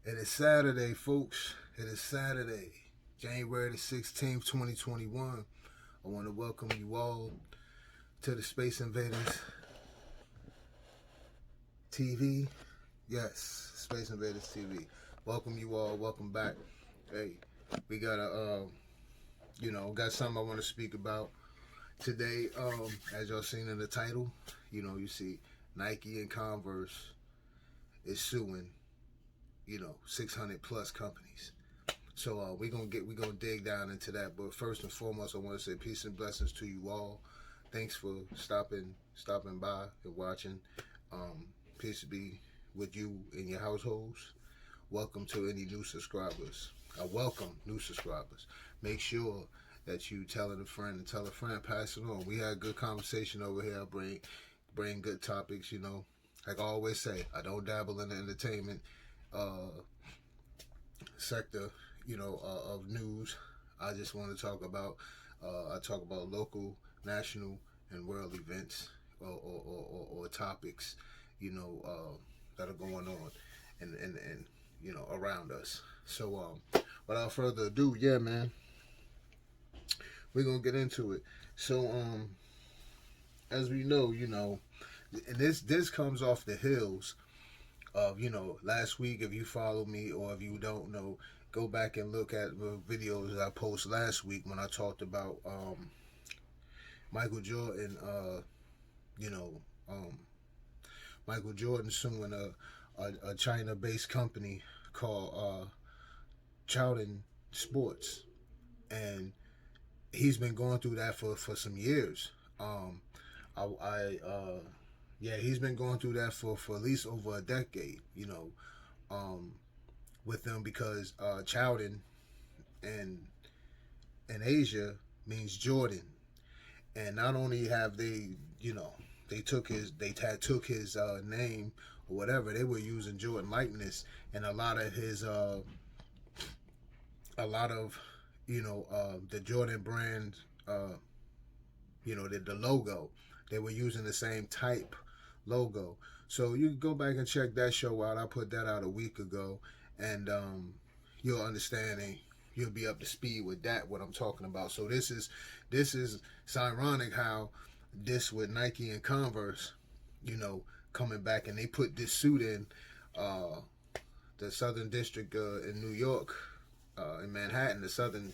It is Saturday, folks. It is Saturday, January the 16th, 2021. I want to welcome you all to the Space Invaders TV. Yes, Space Invaders TV. Welcome you all. Welcome back. Hey, we got got something I want to speak about today. As y'all seen in the title, you see Nike and Converse is suing 600 plus companies. So we're gonna dig down into that. But first and foremost, I want to say peace and blessings to you all. Thanks for stopping by and watching. Peace be with you and your households. Welcome to any new subscribers. I welcome new subscribers. Make sure that you tell a friend and tell a friend, pass it on. We had a good conversation over here. I bring good topics. Like I always say, I don't dabble in the entertainment sector, of news. I just want to talk about, I talk about local, national, and world events or topics, that are going on and around us. So, without further ado, yeah, man, we're gonna get into it. So, as we know, and this comes off the heels of last week. If you follow me or if you don't know, go back and look at the videos that I posted last week when I talked about Michael Jordan. Michael Jordan suing a China-based company called Chowden Sports, and he's been going through that for some years. He's been going through that for at least over a decade, with them, because Chowden in Asia means Jordan. And not only have they took his name or whatever, they were using Jordan likeness, and a lot of the Jordan brand, the logo, they were using the same type logo. So you can go back and check that show out. I put that out a week ago, and you'll understand and you'll be up to speed with that, what I'm talking about. So this is it's ironic how this with Nike and Converse, coming back, and they put this suit in the Southern District in New York, in Manhattan, the Southern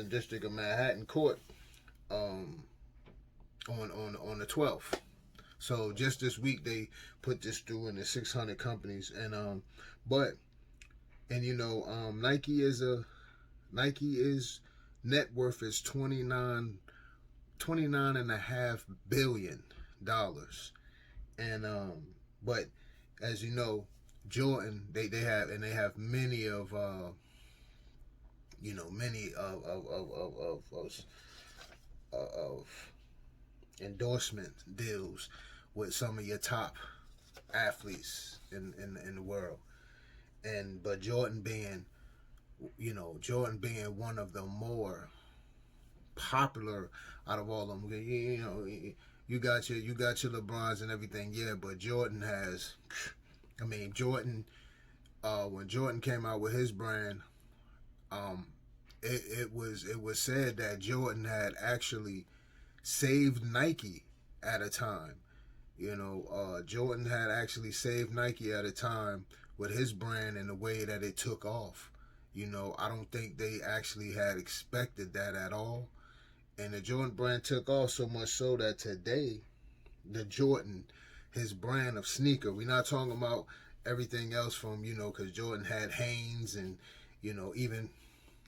District of Manhattan court, on the 12th. So just this week they put this through in the 600 companies, and Nike's net worth is $29.5 billion, and but as you know, Jordan, they have many of endorsement deals with some of your top athletes in the world, but Jordan being one of the more popular out of all of them. You got your LeBrons and everything, yeah, but Jordan has, when Jordan came out with his brand, it was said that Jordan had actually saved Nike at a time. Jordan had actually saved Nike at a time with his brand and the way that it took off. I don't think they actually had expected that at all. And the Jordan brand took off so much so that today, the Jordan, his brand of sneaker, we're not talking about everything else from, because Jordan had Hanes and, even,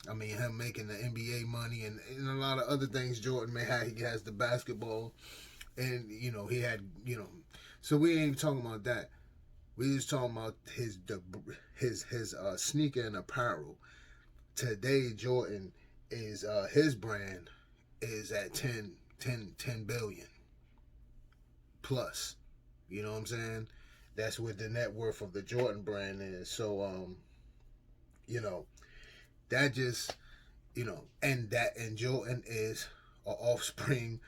him making the NBA money and a lot of other things Jordan may have. He has the basketball, and, he had, so we ain't even talking about that. We just talking about his sneaker and apparel. Today, Jordan is, his brand is at 10 billion plus. You know what I'm saying? That's what the net worth of the Jordan brand is. So, that just, and Jordan is an offspring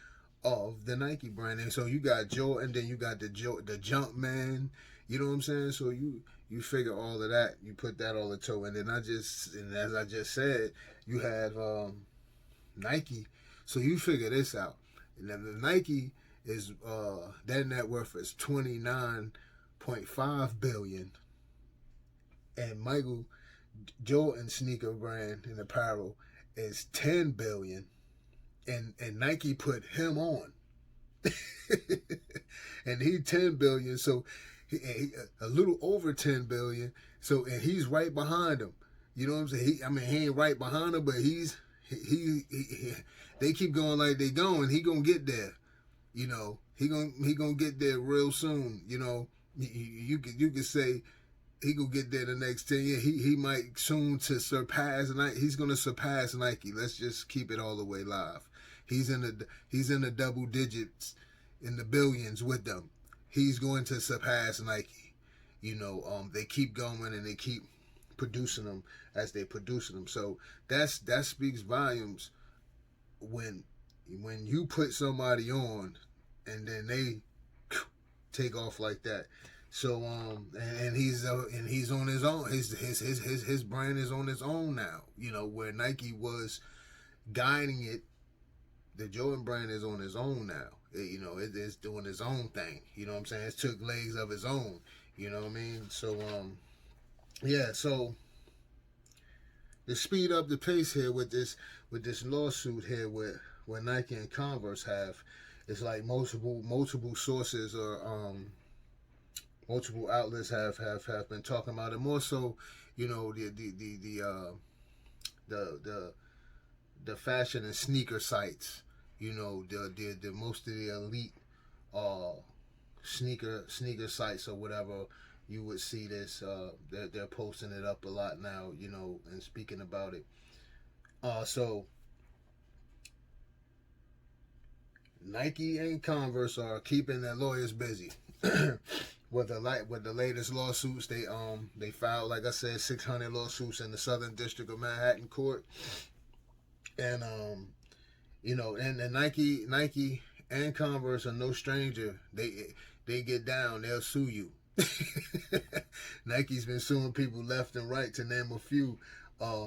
of the Nike brand. And so you got Jordan, then you got the Jumpman, You know what I'm saying? So you figure all of that, you put that all in tow, and then and as I just said, you have Nike. So you figure this out. And then the Nike is their net worth is 29.5 billion, and Michael Jordan sneaker brand and apparel is 10 billion, and Nike put him on. And he 10 billion, so a little over 10 billion. So, and he's right behind him. You know what I'm saying? He ain't right behind him, but he they keep going like they going. He gonna get there. You know, he gonna get there real soon. You know, you could say he gonna get there the next 10 years. He might soon to surpass Nike. He's gonna surpass Nike. Let's just keep it all the way live. He's in the double digits, in the billions with them. He's going to surpass Nike. You know, they keep going and they keep producing them as they producing them. So that speaks volumes when you put somebody on and then they take off like that. So and he's on his own. His brand is on his own now. You know, where Nike was guiding it, the Jordan brand is on his own now. It is doing its own thing. You know what I'm saying? It took legs of its own. You know what I mean? So yeah. So to speed up the pace here with this lawsuit here with Nike and Converse have, it's like multiple sources or multiple outlets have been talking about it. More so, you know, the fashion and sneaker sites. You know, the most of the elite sneaker sites or whatever, you would see this. They're posting it up a lot now. You know, and speaking about it. So Nike and Converse are keeping their lawyers busy. With the latest lawsuits, they filed, like I said, 600 lawsuits in the Southern District of Manhattan court, and you know, and Nike and Converse are no stranger. They get down, they'll sue you. Nike's been suing people left and right, to name a few.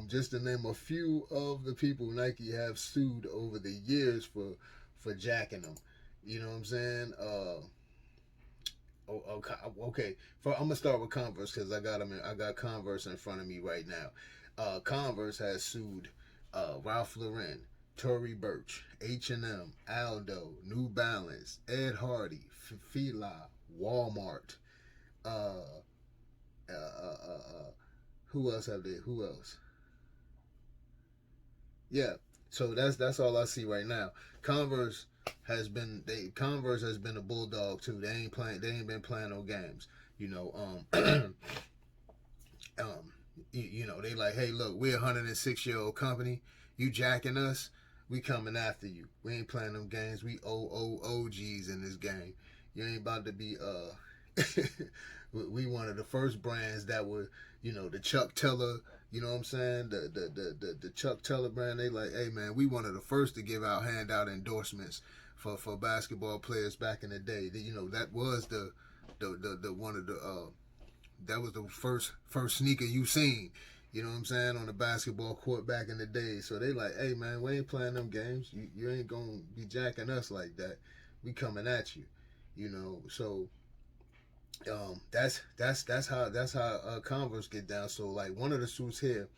Just to name a few of the people Nike have sued over the years for jacking them. You know what I'm saying? Okay. I'm gonna start with Converse because I got Converse in front of me right now. Converse has sued Ralph Lauren, Tory Burch, H&M, Aldo, New Balance, Ed Hardy, Fila, Walmart. Who else have they? Who else? Yeah. So that's all I see right now. Converse has been a bulldog too. They ain't been playing no games. You know, you know, they like, hey, look, we're a 106-year-old company. You jacking us, we coming after you. We ain't playing them games. We OGs in this game. You ain't about to be we one of the first brands that were, you know, the Chuck Taylor, you know what I'm saying? The Chuck Taylor brand, they like, hey man, we one of the first to hand out endorsements for basketball players back in the day. You know, that was the one of the that was the first sneaker you seen, you know what I'm saying, on the basketball court back in the day. So they like, hey man, we ain't playing them games. You ain't gonna be jacking us like that. We coming at you, you know. So that's how Converse get down. So like one of the suits here,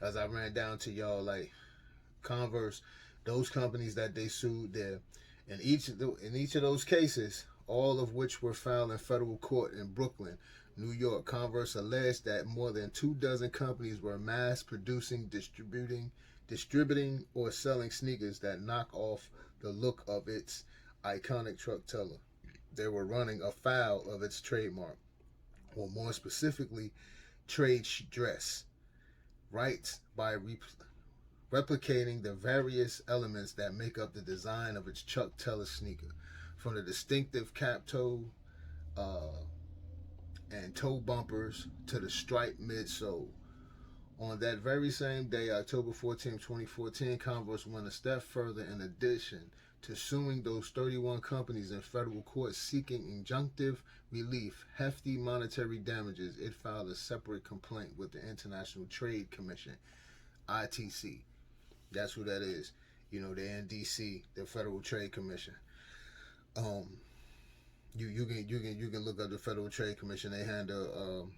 as I ran down to y'all, like Converse, those companies that they sued there, in each of those cases, all of which were filed in federal court in Brooklyn, New York, Converse alleged that more than 24 companies were mass producing, distributing, or selling sneakers that knock off the look of its iconic Chuck Taylor. They were running afoul of its trademark, or more specifically, trade dress rights by replicating the various elements that make up the design of its Chuck Taylor sneaker, from the distinctive cap toe and toe bumpers to the striped midsole. On that very same day, October 14, 2014, Converse went a step further. In addition to suing those 31 companies in federal court seeking injunctive relief, hefty monetary damages. It filed a separate complaint with the International Trade Commission, ITC. That's who that is. You know, they're in DC, the Federal Trade Commission. You can look up the Federal Trade Commission. They handle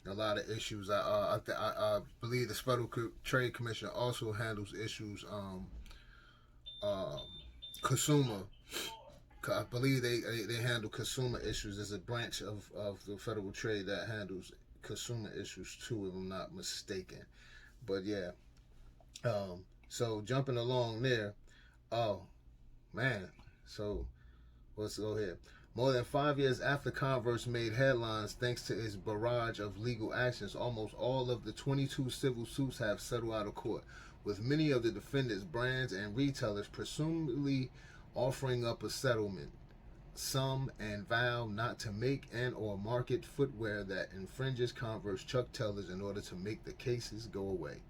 a lot of issues. I believe the Federal Trade Commission also handles issues. Consumer. I believe they handle consumer issues. There's a branch of the Federal Trade that handles consumer issues too, if I'm not mistaken. But yeah. So jumping along there. Oh man. So let's go here. More than 5 years after Converse made headlines thanks to its barrage of legal actions, almost all of the 22 civil suits have settled out of court, with many of the defendants, brands, and retailers presumably offering up a settlement. Some and vow not to make and or market footwear that infringes Converse Chuck Taylors in order to make the cases go away.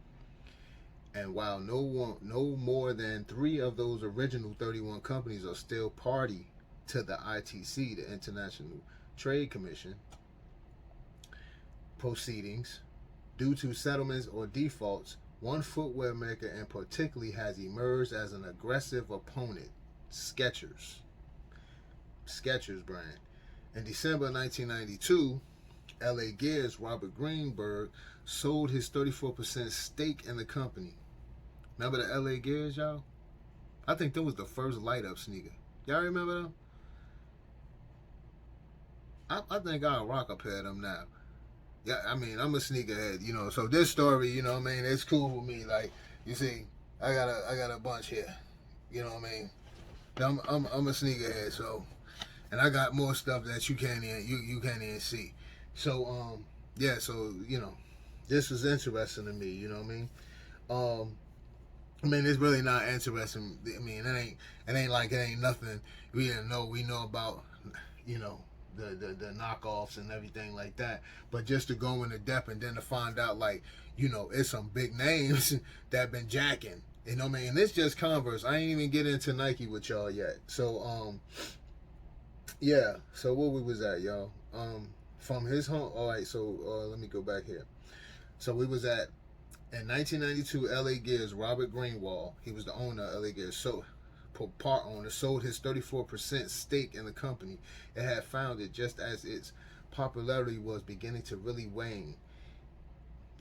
And while no more than 3 of those original 31 companies are still party to the ITC, the International Trade Commission, proceedings, due to settlements or defaults, one footwear maker in particular has emerged as an aggressive opponent, Skechers brand. In December 1992, LA Gear's Robert Greenberg sold his 34% stake in the company. Remember the LA Gears, y'all? I think that was the first light up sneaker. Y'all remember them? I think I'll rock a pair of them now. Yeah, I mean, I'm a sneakerhead, you know. So this story, you know what I mean, it's cool with me. Like, you see, I got a bunch here. You know what I mean? I'm a sneakerhead, so, and I got more stuff that you can't even see. So yeah, so you know, this was interesting to me. You know what I mean, it's really not interesting. I mean, it ain't like it ain't nothing we didn't know. We know about, you know, the knockoffs and everything like that. But just to go into depth and then to find out, like, you know, it's some big names that been jacking. You know what I mean? And it's just Converse. I ain't even get into Nike with y'all yet. So yeah. So where we was at, y'all? From his home. All right. So let me go back here. So we was at. In 1992, LA Gears, Robert Greenwald, he was the owner of LA Gears, so part owner, sold his 34% stake in the company it had founded just as its popularity was beginning to really wane.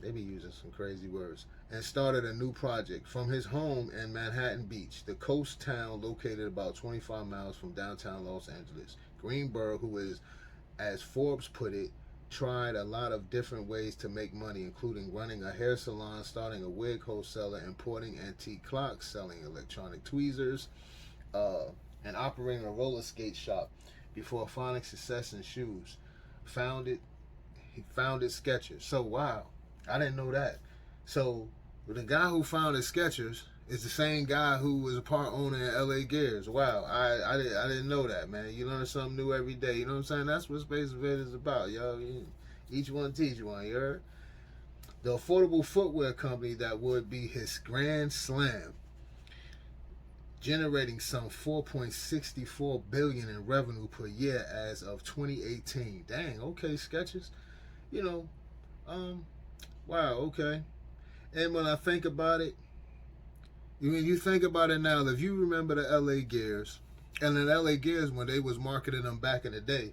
They be using some crazy words. And started a new project from his home in Manhattan Beach, the coast town located about 25 miles from downtown Los Angeles. Greenberg, who is, as Forbes put it, tried a lot of different ways to make money, including running a hair salon, starting a wig wholesaler, importing antique clocks, selling electronic tweezers, and operating a roller skate shop before finding success in shoes. He founded Skechers. So wow, I didn't know that. So the guy who founded Skechers is the same guy who was a part owner in LA Gears. Wow, I didn't know that, man. You learn something new every day. You know what I'm saying? That's what Space Invaders is about, yo. Each one teach one, you heard? The affordable footwear company that would be his grand slam, generating some $4.64 billion in revenue per year as of 2018. Dang, okay, Skechers. You know, wow, okay. And when I think about it, when you think about it now, if you remember the LA Gears, and in LA Gears when they was marketing them back in the day,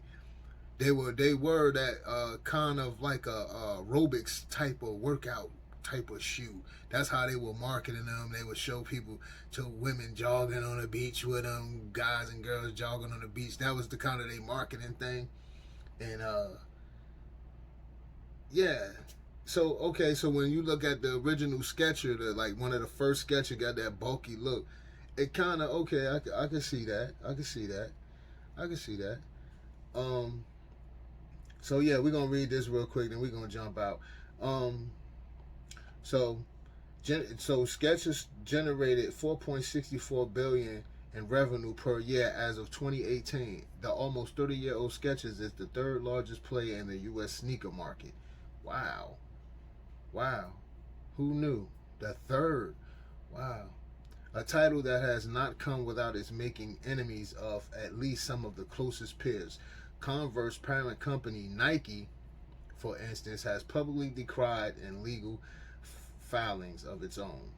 they were that kind of like a aerobics type of workout type of shoe. That's how they were marketing them. They would show people to women jogging on the beach with them, guys and girls jogging on the beach. That was the kind of their marketing thing. And yeah. So okay, so when you look at the original Sketcher, like one of the first Sketcher got that bulky look, it kind of okay. I can see that. I can see that. So yeah, we're gonna read this real quick, then we're gonna jump out. So Skechers generated $4.64 billion in revenue per year as of 2018. The almost 30-year-old Skechers is the third largest player in the U.S. sneaker market. Wow. Who knew? The third. Wow. A title that has not come without its making enemies of at least some of the closest peers. Converse parent company Nike, for instance, has publicly decried in legal filings of its own.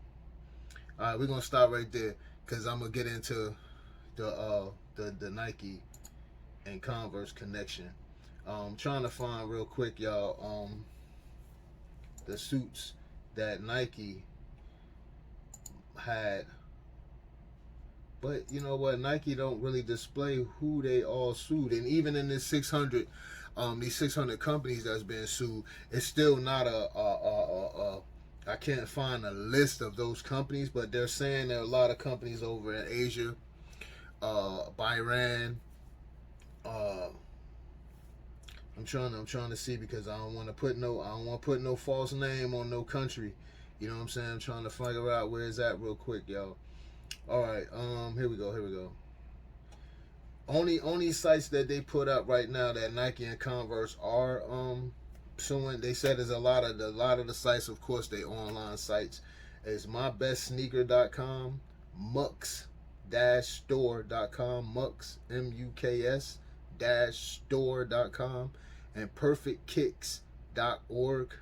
All right, we're gonna stop right there because I'm gonna get into the Nike and Converse connection. Trying to find real quick, y'all, the suits that Nike had. But you know what? Nike don't really display who they all sued, and even in this 600, these 600 companies that's been sued, it's still not I can't find a list of those companies, but they're saying there are a lot of companies over in Asia, Bahrain. I'm trying to see because I don't want to put no false name on no country. You know what I'm saying? I'm trying to figure out where it's at real quick, y'all. All right, here we go. Only sites that they put up right now that Nike and Converse are suing. They said there's a lot of the sites, of course, they online sites. Is mybestsneaker.com, mux-store.com, mux mux-store.com, and perfectkicks.org.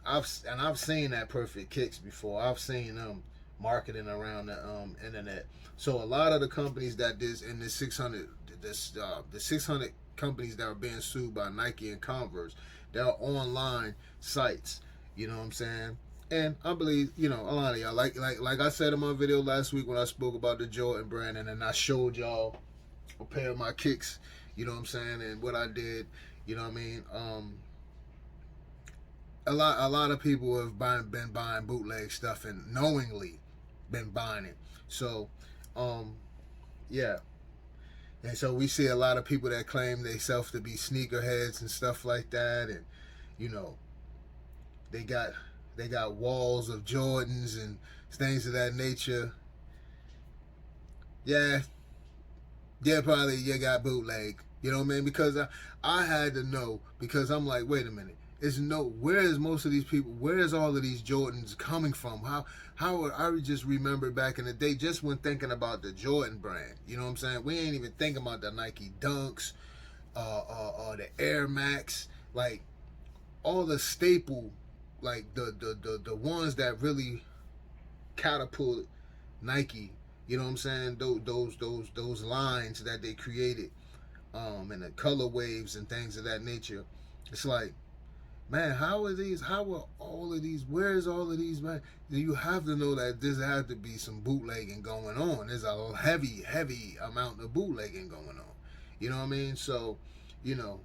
I've seen that Perfect Kicks before. I've seen them marketing around the internet. So a lot of the companies that this in the 600 the 600 companies that are being sued by Nike and Converse, they're online sites. You know what I'm saying? And I believe, you know, a lot of y'all, like I said in my video last week when I spoke about the Jordan brand, and then I showed y'all a pair of my kicks, you know what I'm saying, and what I did, you know what I mean. A lot of people have been buying bootleg stuff and knowingly been buying it. So, yeah. And so we see a lot of people that claim themselves to be sneakerheads and stuff like that, and you know, they got walls of Jordans and things of that nature. Yeah, probably you got bootleg. You know what I mean? Because I had to know, because I'm like, wait a minute. Where is most of these people? Where is all of these Jordans coming from? How I just remember back in the day, just when thinking about the Jordan brand, you know what I'm saying? We ain't even thinking about the Nike Dunks, the Air Max, like all the staple, like the ones that really catapulted Nike. You know what I'm saying? Those lines that they created, and the color waves and things of that nature. It's like, man, how are all of these, where's all of these, man? You have to know that there has to be some bootlegging going on. There's a heavy amount of bootlegging going on. You know what I mean? So, you know,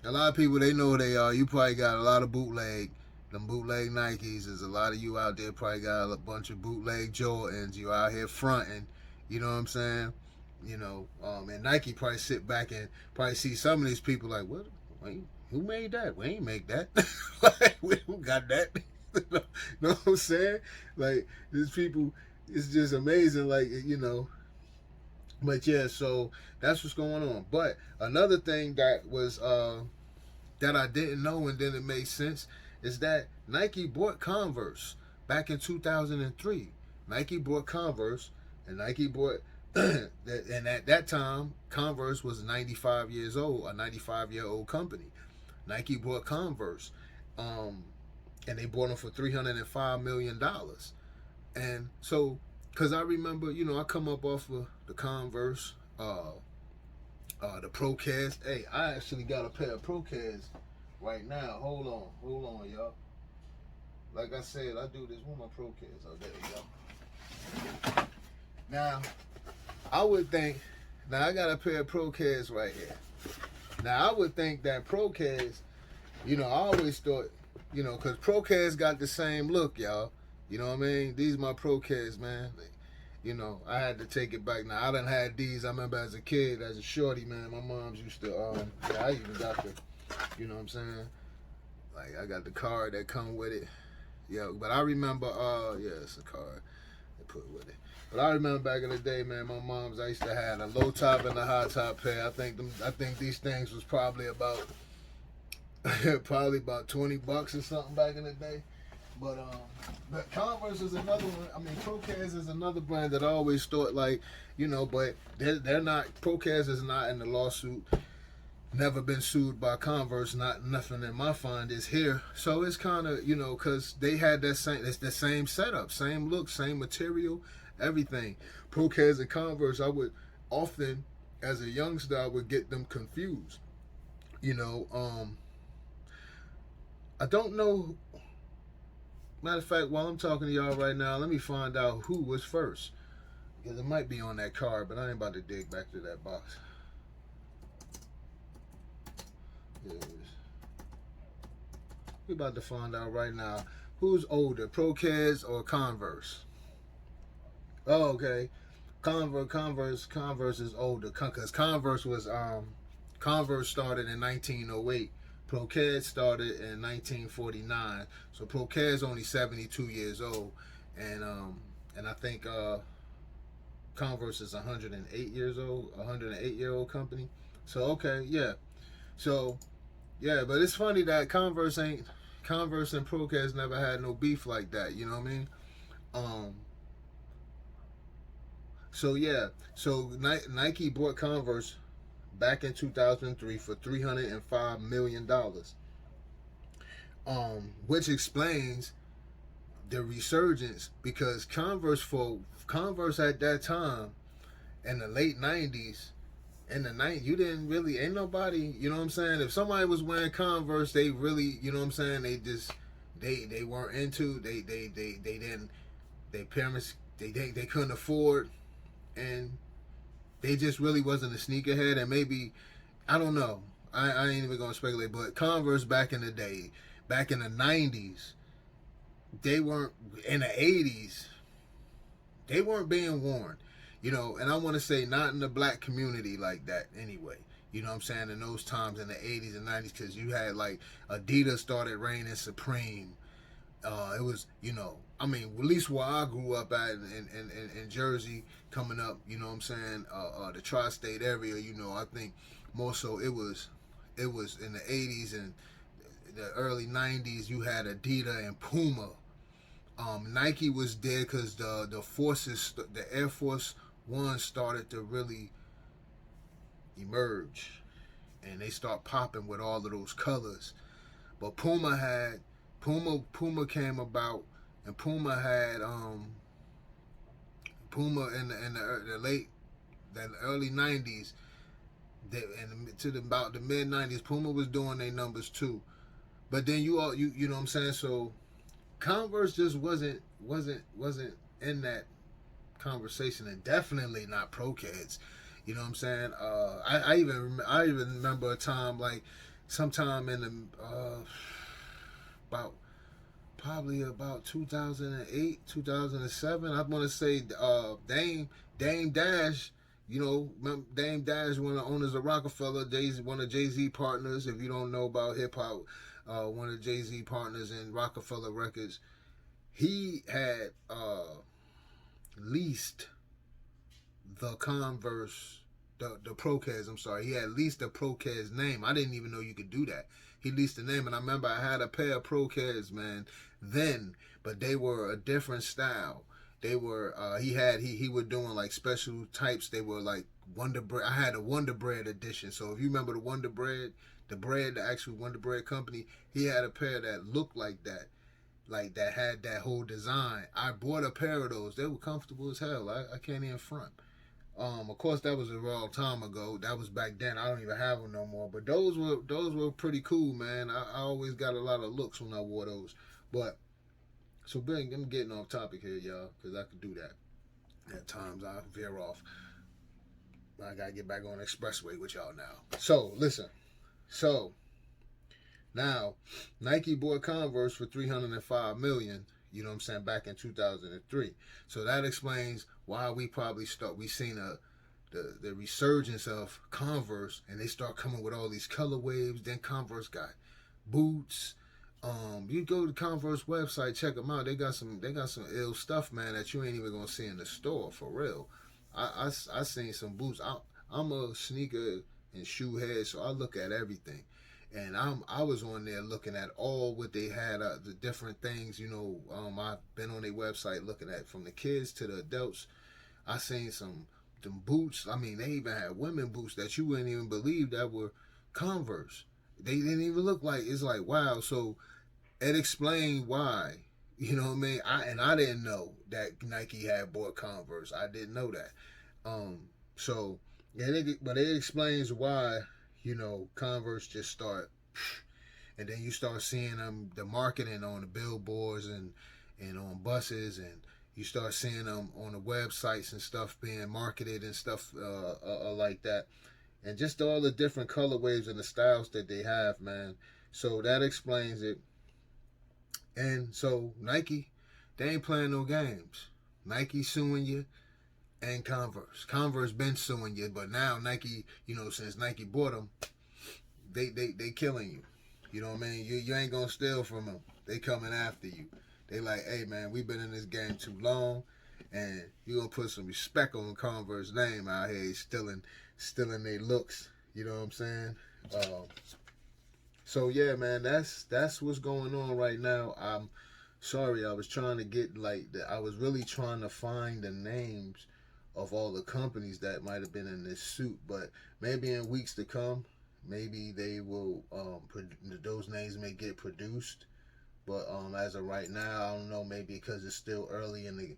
a lot of people, they know who they are. You probably got a lot of bootleg, them bootleg Nikes. There's a lot of you out there probably got a bunch of bootleg Jordans. You out here fronting, you know what I'm saying? You know, and Nike probably sit back and probably see some of these people like, what? Who made that? We ain't make that. Like, we don't got that. Know what I'm saying? Like, these people, it's just amazing. Like, you know. But yeah, so that's what's going on. But another thing that was that I didn't know, and then it made sense, is that Nike bought Converse back in 2003. Nike bought Converse, and Nike bought and at that time, Converse was 95 years old, a 95-year-old company. Nike bought Converse, and they bought them for $305 million. And so, because I remember, you know, I come up off of the Converse, the Procast. Hey, I actually got a pair of Procast right now. Hold on, y'all. Like I said, I do this with my Procast. Oh, there you go. Now, I would think, now I got a pair of Procast right here. Now, I would think that Procast, you know, I always thought, you know, because Procast got the same look, y'all. You know what I mean? These my Procast, man. You know, I had to take it back. Now, I done had these. I remember as a kid, as a shorty, man, my mom's used to, I even got the, you know what I'm saying? Like, I got the card that come with it. Yeah, but I remember, yeah, it's a card they put with it. But I remember back in the day, man, my mom's, I used to have a low top and a high top pair. I think these things was probably about $20 or something back in the day. But Converse is another one. I mean, Procaz is another brand that I always thought like, but they're not. Procaz is not in the lawsuit. Never been sued by Converse. Not nothing in my find is here. So it's kind of because they had that same. It's the same setup, same look, same material, everything. Procaz and Converse, I would often, as a youngster, I would get them confused. I don't know. Matter of fact, while I'm talking to y'all right now, let me find out who was first. Because it might be on that card, but I ain't about to dig back to that box. We're about to find out right now who's older, Procaz or Converse. Oh, okay. Converse is older because Converse started in 1908. Procaz started in 1949. So Procaz only 72 years old, and I think Converse is 108 years old, 108-year-old company. So okay, yeah. So yeah, but it's funny that Converse and Procaz never had no beef like that. You know what I mean? So yeah, so Nike bought Converse back in 2003 for $305 million, which explains the resurgence because Converse at that time in the late 90s, you didn't really, ain't nobody, you know what I'm saying? If somebody was wearing Converse, they really, you know what I'm saying? They just, they weren't into, they didn't, their parents, they couldn't afford, and they just really wasn't a sneakerhead, and maybe, I don't know. I ain't even gonna speculate, but Converse back in the day, back in the 90s, they weren't, in the 80s, they weren't being worn. And I want to say not in the black community like that anyway. You know what I'm saying? In those times in the 80s and 90s, because you had like Adidas started reigning supreme. It was, I mean, at least where I grew up at in Jersey, coming up, you know what I'm saying, the tri-state area, I think more so it was in the 80s and the early 90s, you had Adidas and Puma. Nike was there because the forces, the Air Force One started to really emerge, and they start popping with all of those colors. But Puma came about, and Puma had Puma in the early 90s, about the mid 90s, Puma was doing their numbers too. But then you know what I'm saying? So Converse just wasn't in that conversation, and definitely not Procaz. You know what I'm saying? I even remember a time, like sometime in the probably about 2008, 2007. I want to say Dame Dash. Dame Dash, one of the owners of Rockefeller, one of Jay-Z partners. If you don't know about hip hop, one of Jay-Z partners in Rockefeller Records. He had leased the Converse, the Procaz. I'm sorry, he had leased the Procaz name. I didn't even know you could do that. He leased the name, and I remember I had a pair of Procaz, man, then, but they were a different style. They were he were doing like special types. They were like Wonder Bread. I had a Wonder Bread edition. So if you remember the Wonder Bread, the actual Wonder Bread company, he had a pair that looked like that had that whole design. I bought a pair of those. They were comfortable as hell. I can't even front. Of course, that was a long time ago. That was back then. I don't even have them no more. But those were pretty cool, man. I always got a lot of looks when I wore those. But so I'm getting off topic here, y'all, because I could do that. At times I veer off. I gotta get back on the expressway with y'all now. So listen. So now Nike bought Converse for $305 million. You know what I'm saying, back in 2003. So that explains why we seen the resurgence of Converse, and they start coming with all these color waves. Then Converse got boots. You go to Converse website, check them out. They got some ill stuff, man, that you ain't even gonna see in the store for real. I seen some boots. I'm a sneaker and shoe head, so I look at everything. And I was on there looking at all what they had, the different things. I've been on their website looking at from the kids to the adults. I seen them boots. I mean, they even had women boots that you wouldn't even believe that were Converse. They didn't even look like, it's like, wow. So it explained why. You know what I mean? I didn't know that Nike had bought Converse. I didn't know that. So yeah, but it explains why, Converse just start, and then you start seeing them, the marketing on the billboards and on buses, and you start seeing them on the websites and stuff being marketed and stuff like that, and just all the different colorways and the styles that they have, man. So that explains it. And so Nike, they ain't playing no games. Nike suing you, and Converse been suing you, but now Nike, since Nike bought them, they killing you. You know what I mean? You ain't gonna steal from them. They coming after you. They like, hey man, we been in this game too long, and you gonna put some respect on Converse name out here, stealing their looks. You know what I'm saying? So yeah, man, that's what's going on right now. I'm sorry, I was trying to get I was really trying to find the names of all the companies that might have been in this suit, but maybe in weeks to come, maybe they will those names may get produced. But as of right now, I don't know. Maybe because it's still early in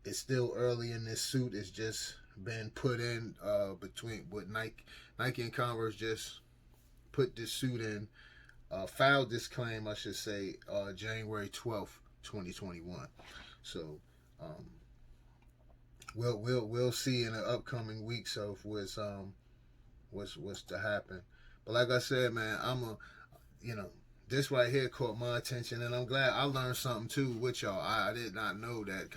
this suit. It's just been put in between with Nike and Converse just put this suit in, filed this claim, I should say, January 12th, 2021. So we'll see in the upcoming weeks of what's to happen. But like I said, man, this right here caught my attention, and I'm glad I learned something too with y'all. I did not know that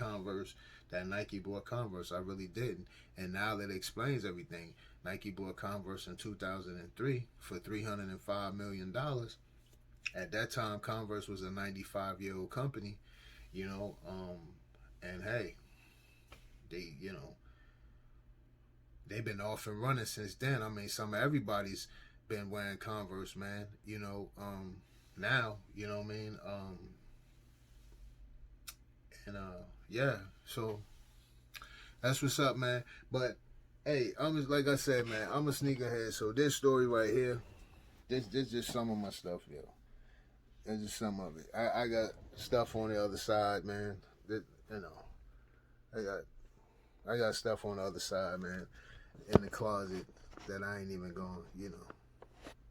Nike bought Converse. I really didn't. And now that it explains everything, Nike bought Converse in 2003 for $305 million. At that time, Converse was a 95-year-old company, and hey, they've been off and running since then. I mean, everybody's been wearing Converse, man. Now, you know what I mean? Yeah, so that's what's up, man. But hey, like I said, man, I'm a sneakerhead. So this story right here, this just some of my stuff, yo. That's just some of it. I got stuff on the other side, man. I got stuff on the other side, man, in the closet that I ain't even going.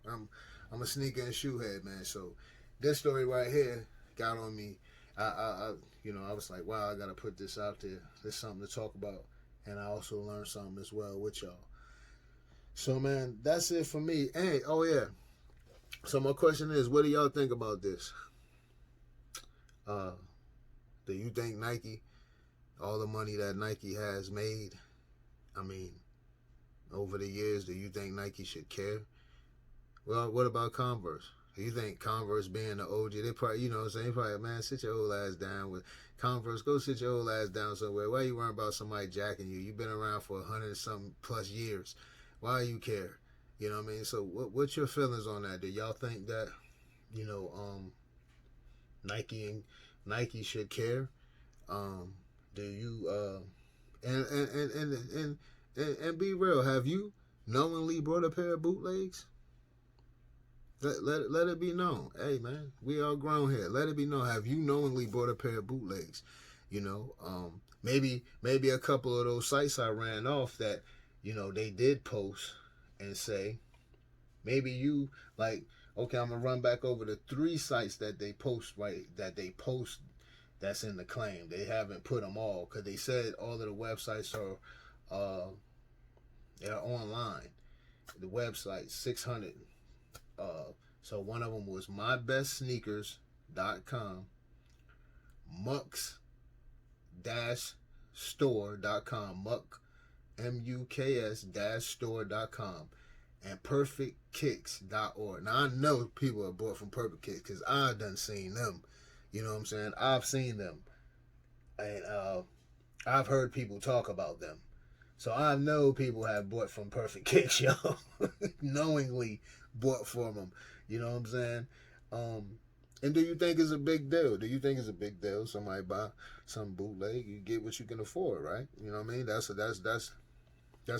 I'm a sneaker and shoe head, man. So this story right here got on me. I was like, wow, I gotta put this out there. There's something to talk about, and I also learned something as well with y'all. So man, that's it for me. Hey, oh yeah. So my question is, what do y'all think about this? Do you think Nike, all the money that Nike has made, I mean, over the years, do you think Nike should care? Well, what about Converse? Do you think Converse being the OG, they probably, saying, probably, man, sit your old ass down with Converse. Go sit your old ass down somewhere. Why you worrying about somebody jacking you? You've been around for 100-something plus years. Why you care? You know what I mean? So what's your feelings on that? Do y'all think that, Nike should care? Do you and be real? Have you knowingly brought a pair of bootlegs? Let it be known. Hey man, we all grown here. Let it be known. Have you knowingly bought a pair of bootlegs? Maybe a couple of those sites I ran off that, they did post and say, maybe you like, okay, I'm gonna run back over the 3 sites that they post, that's in the claim. They haven't put them all because they said all of the websites are they're online. The website 600. So one of them was mybestsneakers.com, mucks-store.com, muks-store.com, and perfectkicks.org. Now I know people are bought from Perfect Kicks because I've done seen them. You know what I'm saying? I've seen them, and I've heard people talk about them. So I know people have bought from Perfect Kicks, yo. Knowingly bought from them. You know what I'm saying? And do you think it's a big deal? Do you think it's a big deal? Somebody buy some bootleg, you get what you can afford, right? You know what I mean? That's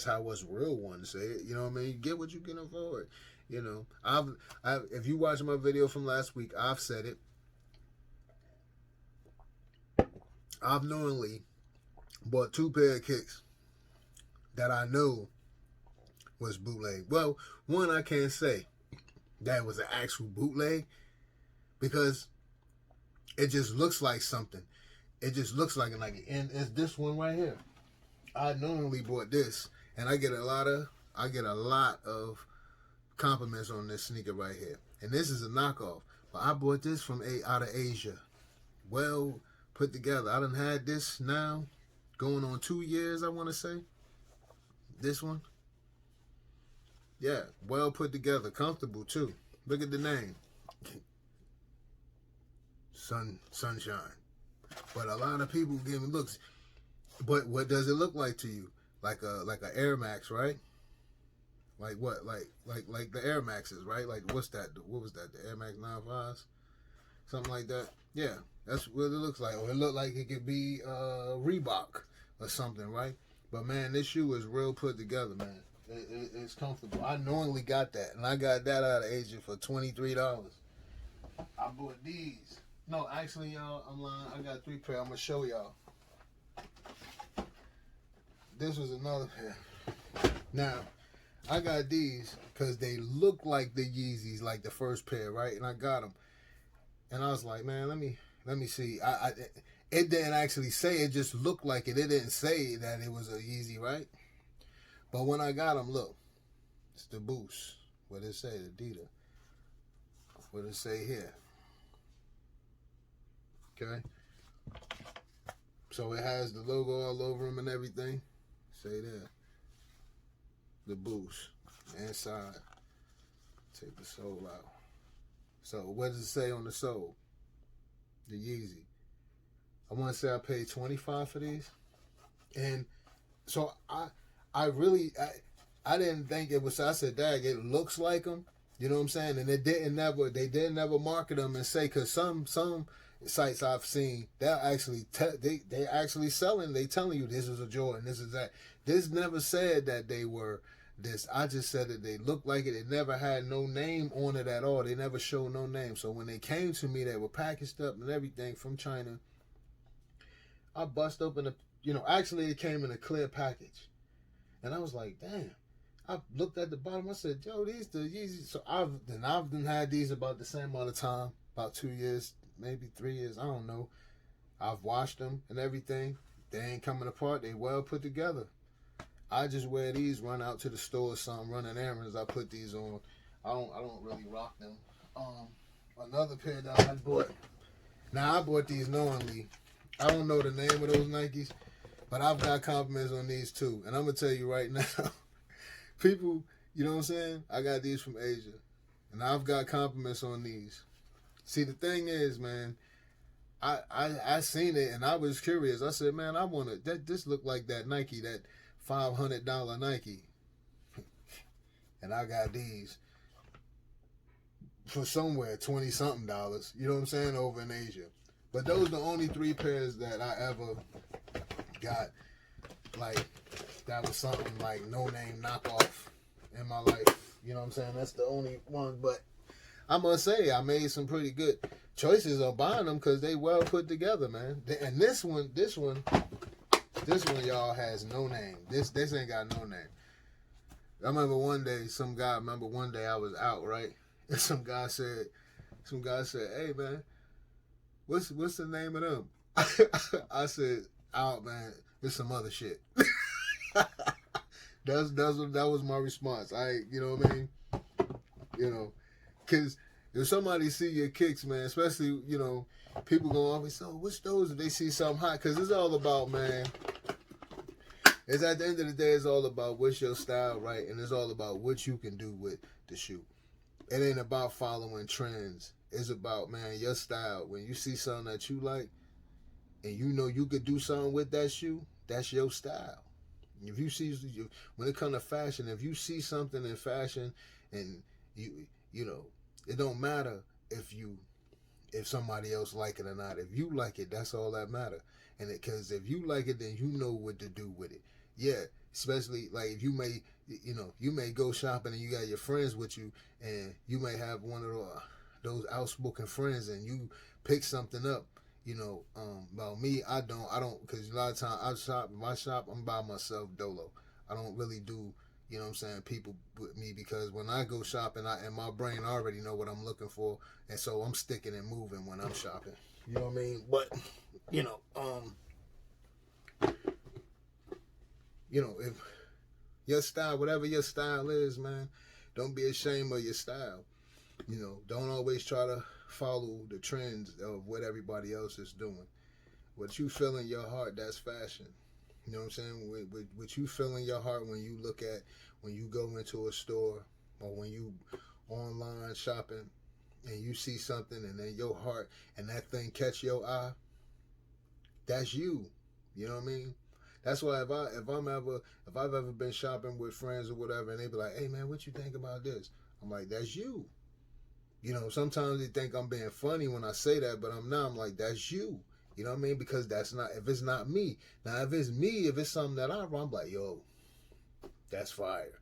how us real ones say it. You know what I mean? You get what you can afford. You know, if you watch my video from last week, I've said it. I've knowingly bought 2 pair of kicks that I know was bootleg. Well, one I can't say that was an actual bootleg because it just looks like something. It just looks like it. And it's this one right here. I normally bought this, and I get a lot of compliments on this sneaker right here. And this is a knockoff, but I bought this from out of Asia. Well put together. I done had this now going on 2 years, I want to say. This one. Yeah, well put together. Comfortable, too. Look at the name. Sunshine. But a lot of people give me looks. But what does it look like to you? Like a Air Max, right? Like what? Like the Air Maxes, right? Like what's that? What was that? The Air Max 95s? Something like that? Yeah, that's what it looks like. Or it looked like it could be Reebok or something, right? But man, this shoe is real put together, man. It's comfortable. I normally got that, and I got that out of Asia for $23. I bought these. No, actually, y'all, I'm lying. I got 3 pair. I'm gonna show y'all. This was another pair. Now, I got these because they look like the Yeezys, like the first pair, right? And I got them, and I was like, man, let me see. It didn't actually say. It just looked like it. It didn't say that it was a Yeezy, right? But when I got them, look, it's the Boost. What it say, Adidas? What it say here? Okay. So it has the logo all over them and everything. Say there. The Boost. Inside. Take the sole out. So what does it say on the sole? The Yeezy. I want to say I paid $25 for these. And so I really didn't think it was. I said, "Dang, it looks like them." You know what I'm saying? And they didn't never market them and say, because some sites I've seen, they're actually they actually selling. They telling you this is a Jordan, this is that. This never said that they were this. I just said that they looked like it. It never had no name on it at all. They never showed no name. So when they came to me, they were packaged up and everything from China. I bust open actually it came in a clear package. And I was like, damn. I looked at the bottom. I said, yo, these the Yeezys. So I've had these about the same amount of time, about 2 years, maybe 3 years. I don't know. I've washed them and everything. They ain't coming apart. They well put together. I just wear these, run out to the store or something, running errands. I put these on. I don't really rock them. Another pair that I bought. Now I bought these knowingly. I don't know the name of those Nikes. But I've got compliments on these too. And I'm going to tell you right now, people, you know what I'm saying? I got these from Asia. And I've got compliments on these. See, the thing is, man, I seen it and I was curious. I said, man, I want to, this look like that Nike, that $500 Nike. And I got these for somewhere $20-something. You know what I'm saying? Over in Asia. But those are the only 3 pairs that I ever got, like, that was something like no name knockoff in my life. You know what I'm saying? That's the only one. But I must say, I made some pretty good choices on buying them because they well put together, man. And this one, y'all, has no name. This ain't got no name. I remember one day I was out, right? And some guy said, hey, man, what's the name of them? I said, out, man, it's some other shit. That was my response. You know what I mean? You know, because if somebody see your kicks, man, especially, you know, people go off and say, oh, what's those? If they see something hot, because it's all about, man, it's at the end of the day, it's all about what's your style, right? And it's all about what you can do with the shoe. It ain't about following trends. It's about, man, your style. When you see something that you like, and you know you could do something with that shoe, that's your style. If you see, when it comes to fashion, if you see something in fashion and you know, It don't matter if somebody else like it or not. If you like it, that's all that matter. And because if you like it, then you know what to do with it. Yeah, especially like if you may go shopping and you got your friends with you, and you may have one of those outspoken friends, and you pick something up. About me, I don't, because a lot of times if I shop, I'm by myself dolo. I don't really do, people with me, because when I go shopping, and my brain already know what I'm looking for, and so I'm sticking and moving when I'm shopping. You know what I mean? But, if your style, whatever your style is, man, don't be ashamed of your style. Don't always try to follow the trends of what everybody else is doing. What you feel in your heart, that's fashion. You know what I'm saying? What you feel in your heart when you go into a store, or when you online shopping and you see something, and then your heart and that thing catch your eye, that's you. You know what I mean? That's why if I've ever been shopping with friends or whatever, and they be like, "Hey man, what you think about this?" I'm like, "That's you." Sometimes they think I'm being funny when I say that, but I'm not. I'm like, "That's you." You know what I mean? Because if it's not me. Now, if it's me, if it's something that I run, I'm like, "Yo, that's fire."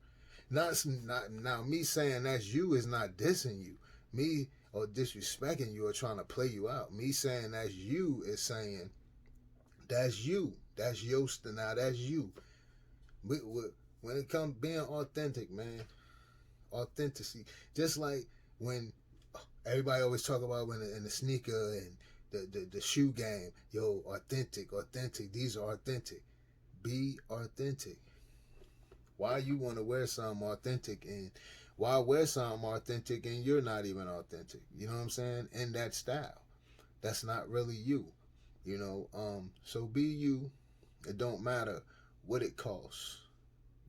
Not now. Me saying that's you is not dissing you. Me or disrespecting you or trying to play you out. Me saying that's you is saying that's you. That's your style. Now that's you. When it comes being authentic, man, authenticity. Just like when everybody always talk about when in the sneaker and the shoe game, yo, authentic. These are authentic. Be authentic. Why you want to wear something authentic, and why wear something authentic and you're not even authentic? You know what I'm saying? In that style, that's not really you. So be you. It don't matter what it costs.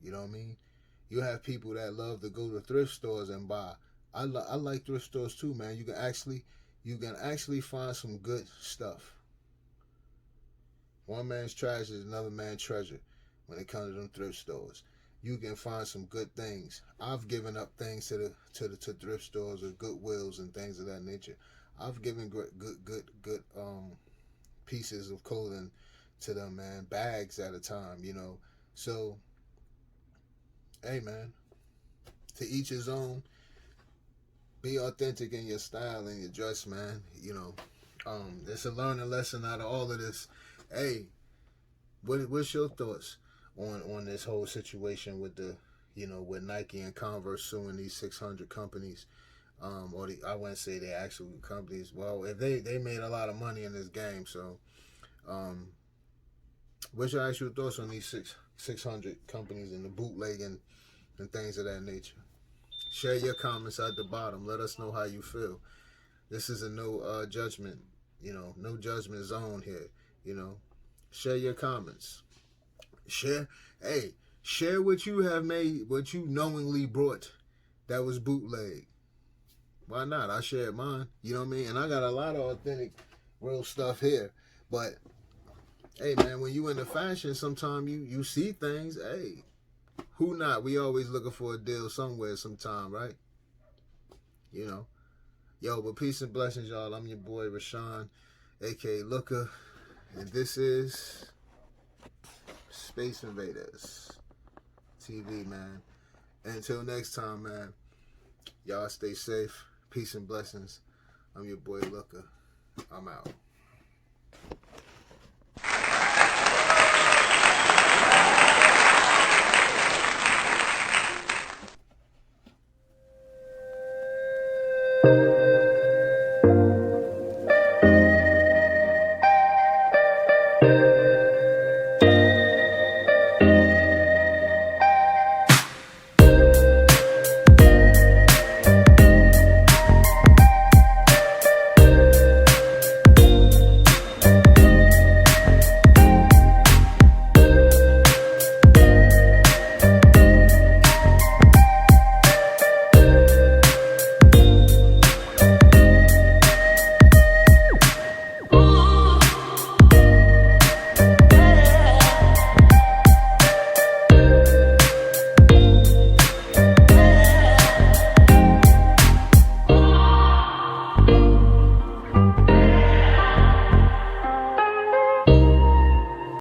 You know what I mean? You have people that love to go to thrift stores and buy. I like thrift stores too, man. You can actually find some good stuff. One man's trash is another man's treasure when it comes to them thrift stores. You can find some good things. I've given up things to thrift stores or Goodwills and things of that nature. I've given good pieces of clothing to them, man. Bags at a time, So, hey, man, to each his own. Be authentic in your style and your dress, man. It's a learning lesson out of all of this. Hey, what's your thoughts on this whole situation with with Nike and Converse suing these 600 companies? I wouldn't say they actual companies. Well, if they made a lot of money in this game, so what's your actual thoughts on these 600 companies and the bootlegging and things of that nature? Share your comments at the bottom. Let us know how you feel. This is a no judgment, no judgment zone here. Share your comments. Share what you have made, what you knowingly brought that was bootleg. Why not? I shared mine. You know what I mean? And I got a lot of authentic, real stuff here. But hey, man, when you into fashion, sometimes you see things. Hey, who not? We always looking for a deal somewhere, sometime, right? Yo, but peace and blessings, y'all. I'm your boy Rashawn, aka Looker, and this is Space Invaders TV, man. And until next time, man, y'all stay safe. Peace and blessings. I'm your boy Looker. I'm out.